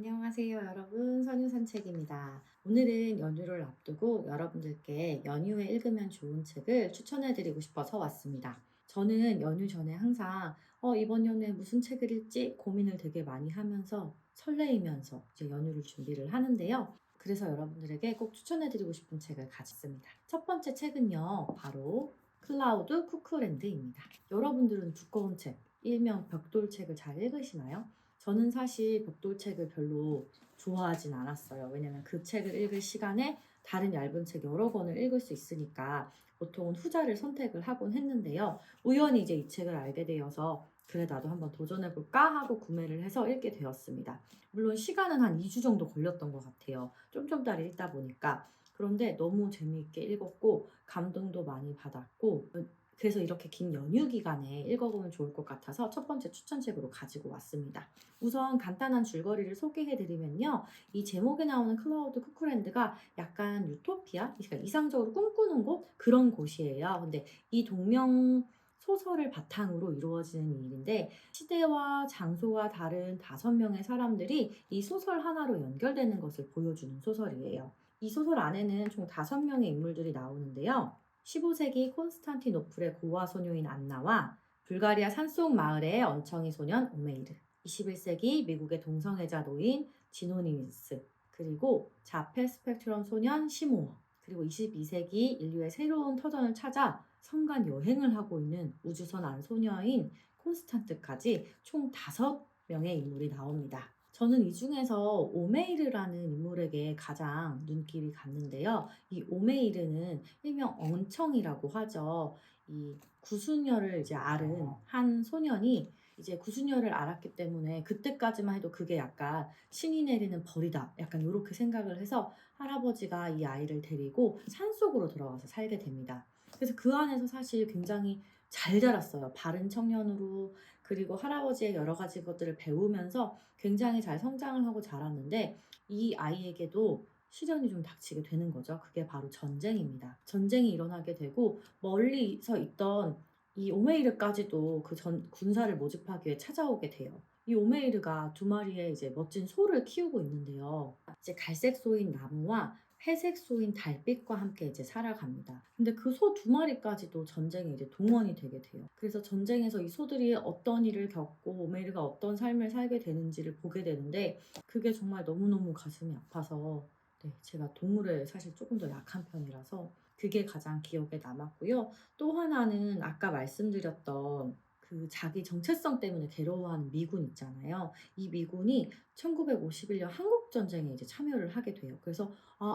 안녕하세요, 여러분. 선유산책입니다. 오늘은 연휴를 앞두고 여러분들께 연휴에 읽으면 좋은 책을 추천해드리고 싶어서 왔습니다. 저는 연휴 전에 항상 이번 연휴에 무슨 책을 읽지 고민을 되게 많이 하면서 설레이면서 이제 연휴를 준비를 하는데요. 그래서 여러분들에게 꼭 추천해드리고 싶은 책을 가졌습니다. 첫 번째 책은요, 바로 클라우드 쿠크랜드입니다. 여러분들은 두꺼운 책, 일명 벽돌책을 잘 읽으시나요? 저는 사실 벽돌책을 별로 좋아하진 않았어요. 왜냐면 그 책을 읽을 시간에 다른 얇은 책 여러 권을 읽을 수 있으니까 보통은 후자를 선택을 하곤 했는데요. 우연히 이제 이 책을 알게 되어서 그래 나도 한번 도전해볼까 하고 구매를 해서 읽게 되었습니다. 물론 시간은 한 2주 정도 걸렸던 것 같아요. 쫌쫌따리 읽다 보니까. 그런데 너무 재미있게 읽었고 감동도 많이 받았고 그래서 이렇게 긴 연휴 기간에 읽어보면 좋을 것 같아서 첫 번째 추천책으로 가지고 왔습니다. 우선 간단한 줄거리를 소개해드리면요. 이 제목에 나오는 클라우드 쿠크랜드가 약간 유토피아? 그러니까 이상적으로 꿈꾸는 곳? 그런 곳이에요. 근데 이 동명 소설을 바탕으로 이루어지는 일인데 시대와 장소가 다른 5명의 사람들이 이 소설 하나로 연결되는 것을 보여주는 소설이에요. 이 소설 안에는 총 5명의 인물들이 나오는데요. 15세기 콘스탄티노플의 고아 소녀인 안나와 불가리아 산속 마을의 얼청이 소년 오메이르, 21세기 미국의 동성애자 노인 지노니미스, 그리고 자폐 스펙트럼 소년 시모어, 그리고 22세기 인류의 새로운 터전을 찾아 성간 여행을 하고 있는 우주선 안 소녀인 콘스탄트까지 총 5명의 인물이 나옵니다. 저는 이 중에서 오메이르라는 인물에게 가장 눈길이 갔는데요. 이 오메이르는 일명 엉청이라고 하죠. 이 구순녀를 이제 앓은 한 소년이 이제 구순녀를 앓았기 때문에 그때까지만 해도 그게 약간 신이 내리는 벌이다. 약간 이렇게 생각을 해서 할아버지가 이 아이를 데리고 산속으로 들어가서 살게 됩니다. 그래서 그 안에서 사실 굉장히 잘 자랐어요. 바른 청년으로 그리고 할아버지의 여러 가지 것들을 배우면서 굉장히 잘 성장을 하고 자랐는데 이 아이에게도 시련이 좀 닥치게 되는 거죠. 그게 바로 전쟁입니다. 전쟁이 일어나게 되고 멀리서 있던 이 오메이르까지도 그 군사를 모집하기 위해 찾아오게 돼요. 이 오메이르가 2마리의 이제 멋진 소를 키우고 있는데요. 이제 갈색 소인 나무와 회색 소인 달빛과 함께 이제 살아갑니다. 근데 그 소 2마리까지도 전쟁에 이제 동원이 되게 돼요. 그래서 전쟁에서 이 소들이 어떤 일을 겪고 오메이르가 어떤 삶을 살게 되는지를 보게 되는데 그게 정말 너무너무 가슴이 아파서 네, 제가 동물에 사실 조금 더 약한 편이라서 그게 가장 기억에 남았고요. 또 하나는 아까 말씀드렸던 그 자기 정체성 때문에 괴로워하는 미군 있잖아요. 이 미군이 1951년 한국 전쟁에 이제 참여를 하게 돼요. 그래서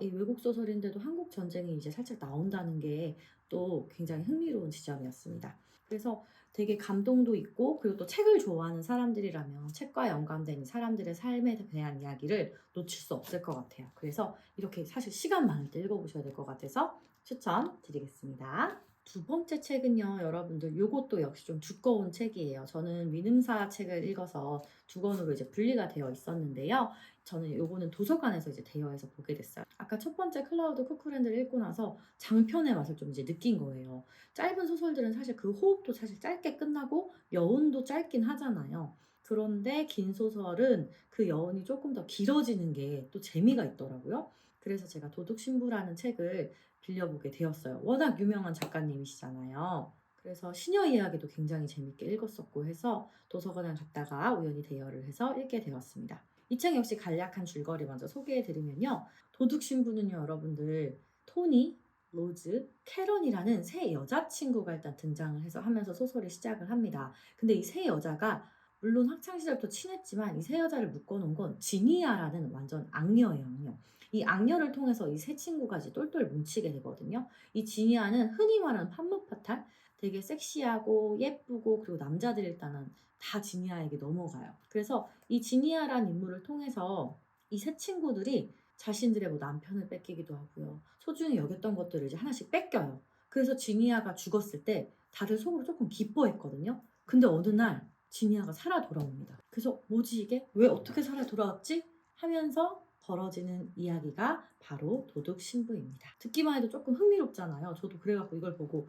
이 외국 소설인데도 한국 전쟁이 이제 살짝 나온다는 게 또 굉장히 흥미로운 지점이었습니다. 그래서 되게 감동도 있고 그리고 또 책을 좋아하는 사람들이라면 책과 연관된 사람들의 삶에 대한 이야기를 놓칠 수 없을 것 같아요. 그래서 이렇게 사실 시간 많을 때 읽어보셔야 될 것 같아서 추천드리겠습니다. 두 번째 책은요, 여러분들, 요것도 역시 좀 두꺼운 책이에요. 저는 민음사 책을 읽어서 2권으로 이제 분리가 되어 있었는데요. 저는 요거는 도서관에서 이제 대여해서 보게 됐어요. 아까 첫 번째 클라우드 쿠크랜드를 읽고 나서 장편의 맛을 좀 이제 느낀 거예요. 짧은 소설들은 사실 그 호흡도 사실 짧게 끝나고 여운도 짧긴 하잖아요. 그런데 긴 소설은 그 여운이 조금 더 길어지는 게 또 재미가 있더라고요. 그래서 제가 도둑신부라는 책을 빌려보게 되었어요. 워낙 유명한 작가님이시잖아요. 그래서 시녀 이야기도 굉장히 재밌게 읽었었고 해서 도서관에 갔다가 우연히 대여를 해서 읽게 되었습니다. 이 책 역시 간략한 줄거리 먼저 소개해드리면요. 도둑신부는요, 여러분들, 토니, 로즈, 캐런이라는 새 여자친구가 일단 등장을 해서 하면서 소설이 시작을 합니다. 근데 이 새 여자가 물론 학창시절부터 친했지만 이 새 여자를 묶어놓은 건 지니아라는 완전 악녀예요, 악녀. 이 악녀를 통해서 이 새 친구가 이제 똘똘 뭉치게 되거든요. 이 지니아는 흔히 말하는 판무파탈, 되게 섹시하고 예쁘고 그리고 남자들이 일단은 다 지니아에게 넘어가요. 그래서 이 지니아라는 인물을 통해서 이 새 친구들이 자신들의 뭐 남편을 뺏기기도 하고요. 소중히 여겼던 것들을 이제 하나씩 뺏겨요. 그래서 지니아가 죽었을 때 다들 속으로 조금 기뻐했거든요. 근데 어느 날 지니아가 살아 돌아옵니다. 그래서 뭐지 이게? 왜 어떻게 살아 돌아왔지? 하면서 벌어지는 이야기가 바로 도둑신부입니다. 듣기만 해도 조금 흥미롭잖아요. 저도 그래갖고 이걸 보고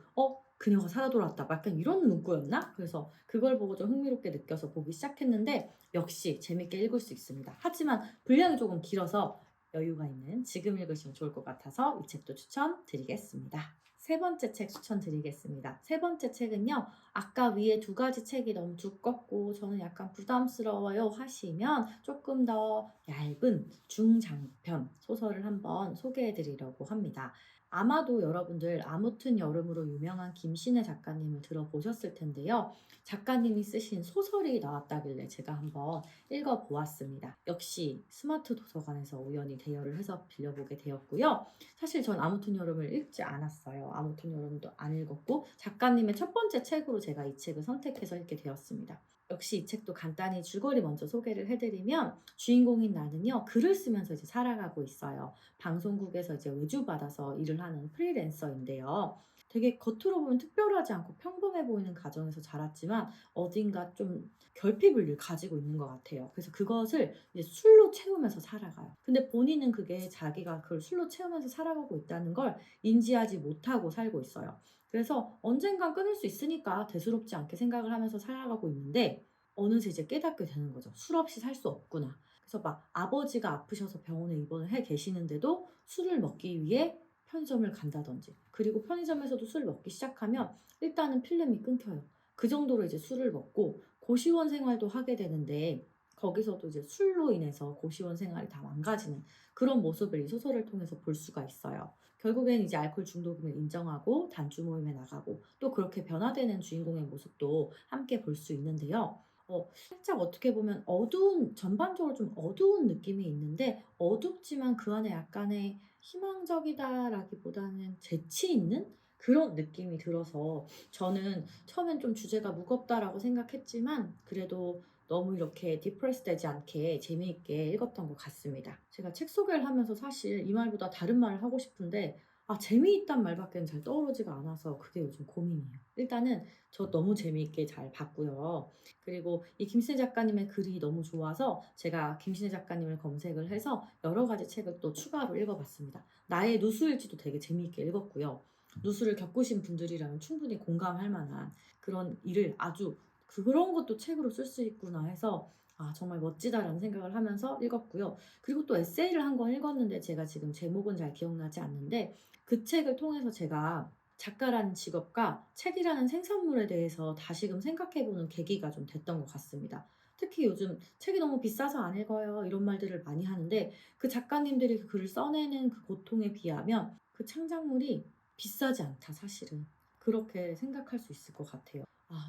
그녀가 살아 돌아왔다. 약간 이런 문구였나? 그래서 그걸 보고 좀 흥미롭게 느껴서 보기 시작했는데 역시 재밌게 읽을 수 있습니다. 하지만 분량이 조금 길어서 여유가 있는 지금 읽으시면 좋을 것 같아서 이 책도 추천드리겠습니다. 세 번째 책 추천드리겠습니다. 세 번째 책은요. 아까 위에 두 가지 책이 너무 두껍고 저는 약간 부담스러워요 하시면 조금 더 얇은 중장편 소설을 한번 소개해 드리려고 합니다. 아마도 여러분들 아무튼 여름으로 유명한 김신혜 작가님을 들어보셨을 텐데요. 작가님이 쓰신 소설이 나왔다길래 제가 한번 읽어보았습니다. 역시 스마트 도서관에서 우연히 대여를 해서 빌려보게 되었고요. 사실 전 아무튼 여름을 읽지 않았어요. 아무튼 여름도 안 읽었고 작가님의 첫 번째 책으로 제가 이 책을 선택해서 읽게 되었습니다. 역시 이 책도 간단히 줄거리 먼저 소개를 해드리면 주인공인 나는요 글을 쓰면서 이제 살아가고 있어요. 방송국에서 이제 외주받아서 일을 하는 프리랜서인데요. 되게 겉으로 보면 특별하지 않고 평범해 보이는 가정에서 자랐지만 어딘가 좀 결핍을 가지고 있는 것 같아요. 그래서 그것을 이제 술로 채우면서 살아가요. 근데 본인은 그게 자기가 그걸 술로 채우면서 살아가고 있다는 걸 인지하지 못하고 살고 있어요. 그래서 언젠간 끊을 수 있으니까 대수롭지 않게 생각을 하면서 살아가고 있는데 어느새 이제 깨닫게 되는 거죠. 술 없이 살 수 없구나. 그래서 막 아버지가 아프셔서 병원에 입원을 해 계시는데도 술을 먹기 위해 편의점을 간다든지 그리고 편의점에서도 술을 먹기 시작하면 일단은 필름이 끊겨요. 그 정도로 이제 술을 먹고 고시원 생활도 하게 되는데 거기서도 이제 술로 인해서 고시원 생활이 다 망가지는 그런 모습을 이 소설을 통해서 볼 수가 있어요. 결국엔 이제 알코올 중독임을 인정하고 단주 모임에 나가고 또 그렇게 변화되는 주인공의 모습도 함께 볼 수 있는데요. 살짝 어떻게 보면 어두운 전반적으로 좀 어두운 느낌이 있는데 어둡지만 그 안에 약간의 희망적이다라기보다는 재치 있는 그런 느낌이 들어서 저는 처음엔 좀 주제가 무겁다라고 생각했지만 그래도 너무 이렇게 디프레스 되지 않게 재미있게 읽었던 것 같습니다. 제가 책 소개를 하면서 사실 이 말보다 다른 말을 하고 싶은데 재미있단 말밖에는 잘 떠오르지가 않아서 그게 요즘 고민이에요. 일단은 저 너무 재미있게 잘 봤고요. 그리고 이 김신혜 작가님의 글이 너무 좋아서 제가 김신혜 작가님을 검색을 해서 여러 가지 책을 또 추가로 읽어봤습니다. 나의 누수일지도 되게 재미있게 읽었고요. 누수를 겪으신 분들이라면 충분히 공감할 만한 그런 일을 아주 그런 것도 책으로 쓸 수 있구나 해서 정말 멋지다라는 생각을 하면서 읽었고요. 그리고 또 에세이를 한 권 읽었는데 제가 지금 제목은 잘 기억나지 않는데 그 책을 통해서 제가 작가라는 직업과 책이라는 생산물에 대해서 다시금 생각해보는 계기가 좀 됐던 것 같습니다. 특히 요즘 책이 너무 비싸서 안 읽어요 이런 말들을 많이 하는데 그 작가님들이 그 글을 써내는 그 고통에 비하면 그 창작물이 비싸지 않다 사실은. 그렇게 생각할 수 있을 것 같아요.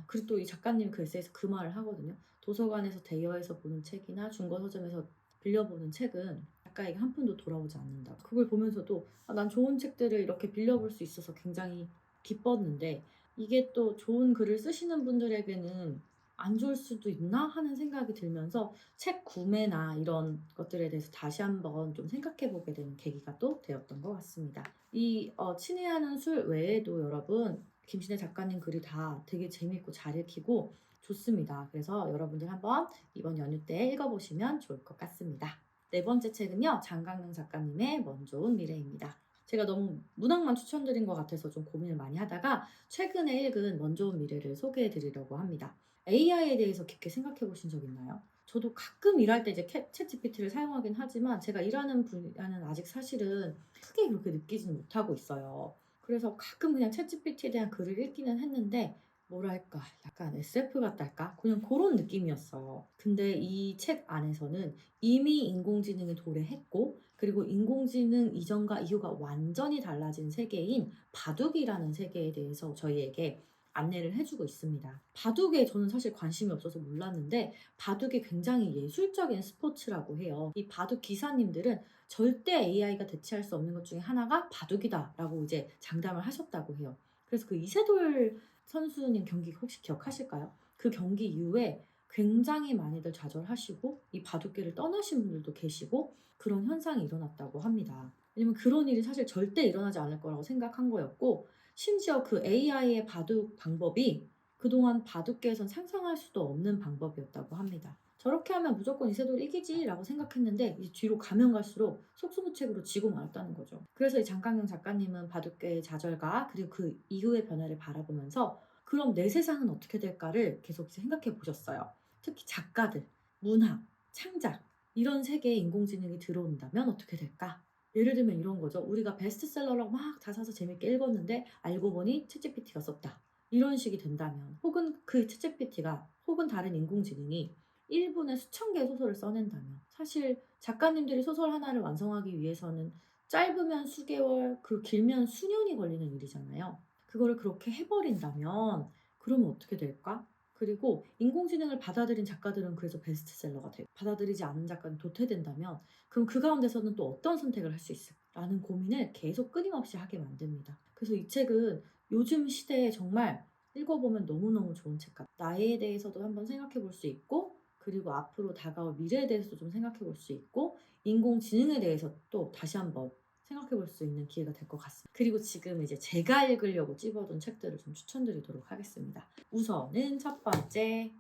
그리고 또 이 작가님 그 에세이에서 그 말을 하거든요. 도서관에서 대여해서 보는 책이나 중고 서점에서 빌려보는 책은 작가에게 한 푼도 돌아오지 않는다. 그걸 보면서도 난 좋은 책들을 이렇게 빌려볼 수 있어서 굉장히 기뻤는데 이게 또 좋은 글을 쓰시는 분들에게는 안 좋을 수도 있나 하는 생각이 들면서 책 구매나 이런 것들에 대해서 다시 한번 좀 생각해 보게 되는 계기가 또 되었던 것 같습니다. 이 친애하는 술 외에도 여러분 김신혜 작가님 글이 다 되게 재밌고 잘 읽히고 좋습니다. 그래서 여러분들 한번 이번 연휴 때 읽어보시면 좋을 것 같습니다. 네 번째 책은요. 장강릉 작가님의 먼 좋은 미래입니다. 제가 너무 문학만 추천드린 것 같아서 좀 고민을 많이 하다가 최근에 읽은 먼 좋은 미래를 소개해 드리려고 합니다. AI에 대해서 깊게 생각해 보신 적 있나요? 저도 가끔 일할 때 이제 챗 GPT를 사용하긴 하지만 제가 일하는 분야는 아직 사실은 크게 그렇게 느끼지는 못하고 있어요. 그래서 가끔 그냥 챗 GPT에 대한 글을 읽기는 했는데 뭐랄까 약간 SF 같달까? 그냥 그런 느낌이었어요. 근데 이 책 안에서는 이미 인공지능이 도래했고 그리고 인공지능 이전과 이후가 완전히 달라진 세계인 바둑이라는 세계에 대해서 저희에게 안내를 해주고 있습니다. 바둑에 저는 사실 관심이 없어서 몰랐는데 바둑이 굉장히 예술적인 스포츠라고 해요. 이 바둑 기사님들은 절대 AI가 대체할 수 없는 것 중에 하나가 바둑이다라고 이제 장담을 하셨다고 해요. 그래서 그 이세돌 선수님 경기 혹시 기억하실까요? 그 경기 이후에 굉장히 많이들 좌절하시고 이 바둑계를 떠나신 분들도 계시고 그런 현상이 일어났다고 합니다. 왜냐면 그런 일이 사실 절대 일어나지 않을 거라고 생각한 거였고 심지어 그 AI의 바둑 방법이 그동안 바둑계에선 상상할 수도 없는 방법이었다고 합니다. 저렇게 하면 무조건 이세돌이 이기지 라고 생각했는데 이제 뒤로 가면 갈수록 속수무책으로 지고 말았다는 거죠. 그래서 이 장강영 작가님은 바둑계의 좌절과 그리고 그 이후의 변화를 바라보면서 그럼 내 세상은 어떻게 될까를 계속 생각해 보셨어요. 특히 작가들, 문학, 창작 이런 세계에 인공지능이 들어온다면 어떻게 될까? 예를 들면 이런 거죠. 우리가 베스트셀러라고 막 다 사서 재밌게 읽었는데 알고 보니 챗GPT가 썼다. 이런 식이 된다면 혹은 그 챗GPT가 혹은 다른 인공지능이 1분에 수천 개의 소설을 써낸다면 사실 작가님들이 소설 하나를 완성하기 위해서는 짧으면 수개월, 그 길면 수년이 걸리는 일이잖아요. 그거를 그렇게 해버린다면 그러면 어떻게 될까? 그리고 인공지능을 받아들인 작가들은 그래서 베스트셀러가 되고 받아들이지 않은 작가는 도태된다면 그럼 그 가운데서는 또 어떤 선택을 할 수 있을까라는 고민을 계속 끊임없이 하게 만듭니다. 그래서 이 책은 요즘 시대에 정말 읽어보면 너무너무 좋은 책 같아요. 나에 대해서도 한번 생각해 볼 수 있고 그리고 앞으로 다가올 미래에 대해서도 좀 생각해 볼 수 있고 인공지능에 대해서 또 다시 한번 생각해 볼 수 있는 기회가 될 것 같습니다. 그리고 지금 이제 제가 읽으려고 찝어둔 책들을 좀 추천드리도록 하겠습니다. 우선은 첫 번째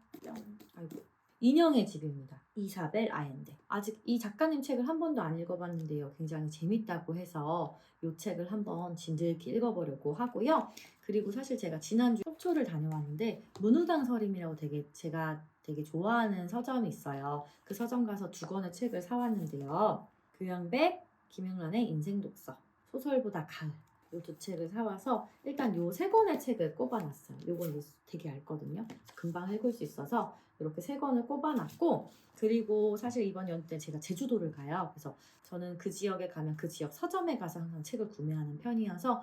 인형의 집입니다. 이사벨 아엔데. 아직 이 작가님 책을 한 번도 안 읽어봤는데요. 굉장히 재밌다고 해서 이 책을 한번 진득히 읽어보려고 하고요. 그리고 사실 제가 지난주 속초를 다녀왔는데 문우당 서림이라고 제가 되게 좋아하는 서점이 있어요. 그 서점 가서 2권의 책을 사왔는데요. 교양백, 김영란의 인생 독서, 소설보다 가을 이 2책을 사와서 일단 요 3권의 책을 꼽아놨어요. 요건 되게 얇거든요. 금방 읽을 수 있어서 이렇게 3권을 꼽아놨고 그리고 사실 이번 연도 때 제가 제주도를 가요. 그래서 저는 그 지역에 가면 그 지역 서점에 가서 항상 책을 구매하는 편이어서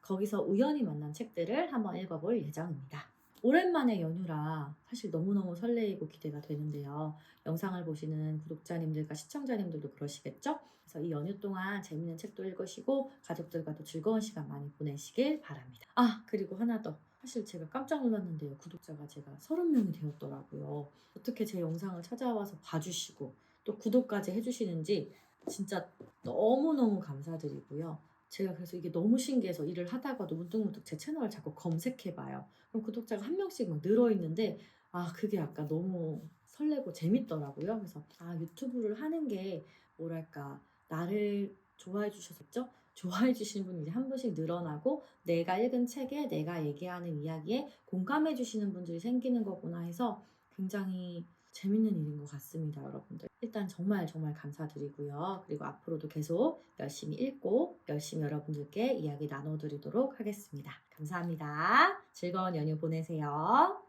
거기서 우연히 만난 책들을 한번 읽어볼 예정입니다. 오랜만에 연휴라 사실 너무너무 설레이고 기대가 되는데요. 영상을 보시는 구독자님들과 시청자님들도 그러시겠죠? 그래서 이 연휴 동안 재밌는 책도 읽으시고 가족들과도 즐거운 시간 많이 보내시길 바랍니다. 그리고 하나 더. 사실 제가 깜짝 놀랐는데요. 구독자가 제가 30명이 되었더라고요. 어떻게 제 영상을 찾아와서 봐주시고 또 구독까지 해주시는지 진짜 너무너무 감사드리고요. 제가 그래서 이게 너무 신기해서 일을 하다가도 문득문득 제 채널을 자꾸 검색해봐요. 그럼 구독자가 1명씩 막 늘어있는데 그게 약간 너무 설레고 재밌더라고요. 그래서 유튜브를 하는 게 뭐랄까 나를 좋아해 주셨었죠? 좋아해 주시는 분이 이제 한 분씩 늘어나고 내가 읽은 책에 내가 얘기하는 이야기에 공감해 주시는 분들이 생기는 거구나 해서 굉장히 재밌는 일인 것 같습니다, 여러분들. 일단 정말 정말 감사드리고요. 그리고 앞으로도 계속 열심히 읽고 열심히 여러분들께 이야기 나눠드리도록 하겠습니다. 감사합니다. 즐거운 연휴 보내세요.